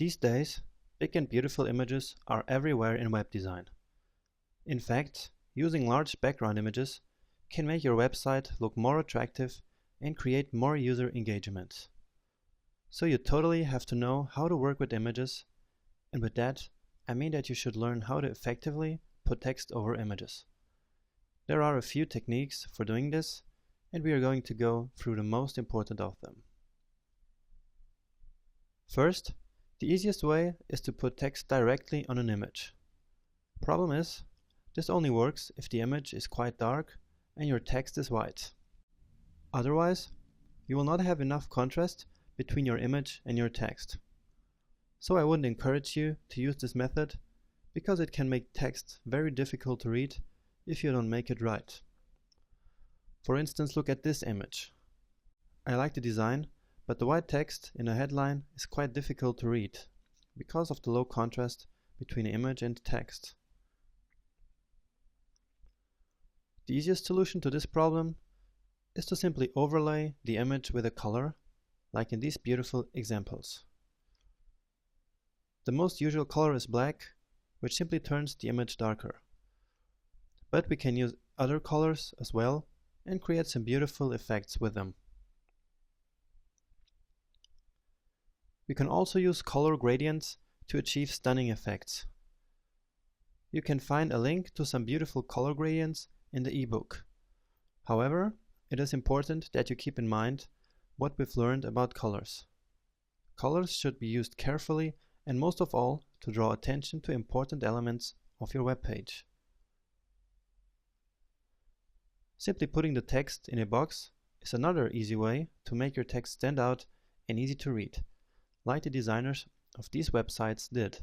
These days, big and beautiful images are everywhere in web design. In fact, using large background images can make your website look more attractive and create more user engagement. So you totally have to know how to work with images, and with that, I mean that you should learn how to effectively put text over images. There are a few techniques for doing this, and we are going to go through the most important of them. First, the easiest way is to put text directly on an image. Problem is, this only works if the image is quite dark and your text is white. Otherwise, you will not have enough contrast between your image and your text. So I wouldn't encourage you to use this method because it can make text very difficult to read if you don't make it right. For instance, look at this image. I like the design, but the white text in the headline is quite difficult to read because of the low contrast between the image and the text. The easiest solution to this problem is to simply overlay the image with a color, like in these beautiful examples. The most usual color is black, which simply turns the image darker. But we can use other colors as well and create some beautiful effects with them. We can also use color gradients to achieve stunning effects. You can find a link to some beautiful color gradients in the ebook. However, it is important that you keep in mind what we've learned about colors. Colors should be used carefully and most of all to draw attention to important elements of your web page. Simply putting the text in a box is another easy way to make your text stand out and easy to read, like the designers of these websites did.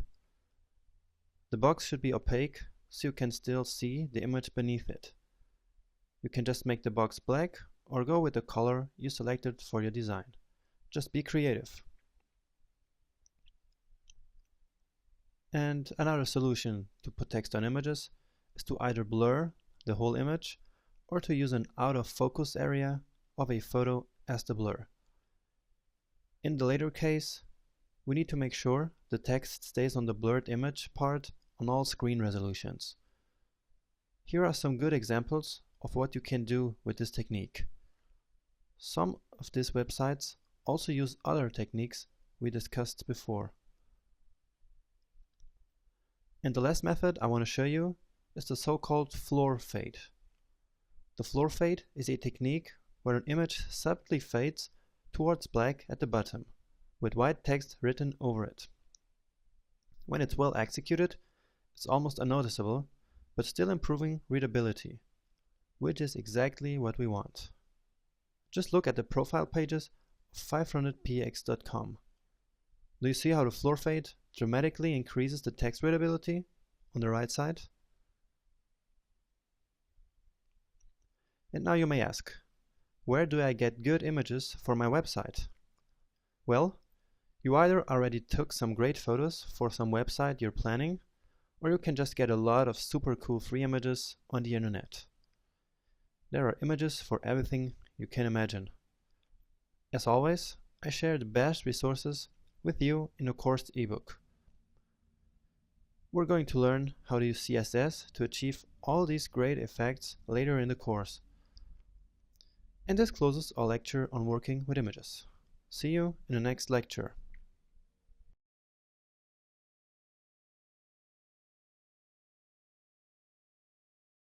The box should be opaque so you can still see the image beneath it. You can just make the box black or go with the color you selected for your design. Just be creative. And another solution to put text on images is to either blur the whole image or to use an out of focus area of a photo as the blur. In the later case, we need to make sure the text stays on the blurred image part on all screen resolutions. Here are some good examples of what you can do with this technique. Some of these websites also use other techniques we discussed before. And the last method I want to show you is the so-called floor fade. The floor fade is a technique where an image subtly fades towards black at the bottom, with white text written over it. When it's well executed, it's almost unnoticeable, but still improving readability, which is exactly what we want. Just look at the profile pages of 500px.com. Do you see how the floor fade dramatically increases the text readability on the right side? And now you may ask, where do I get good images for my website? Well, you either already took some great photos for some website you're planning, or you can just get a lot of super cool free images on the internet. There are images for everything you can imagine. As always, I share the best resources with you in the course ebook. We're going to learn how to use CSS to achieve all these great effects later in the course. And this closes our lecture on working with images. See you in the next lecture.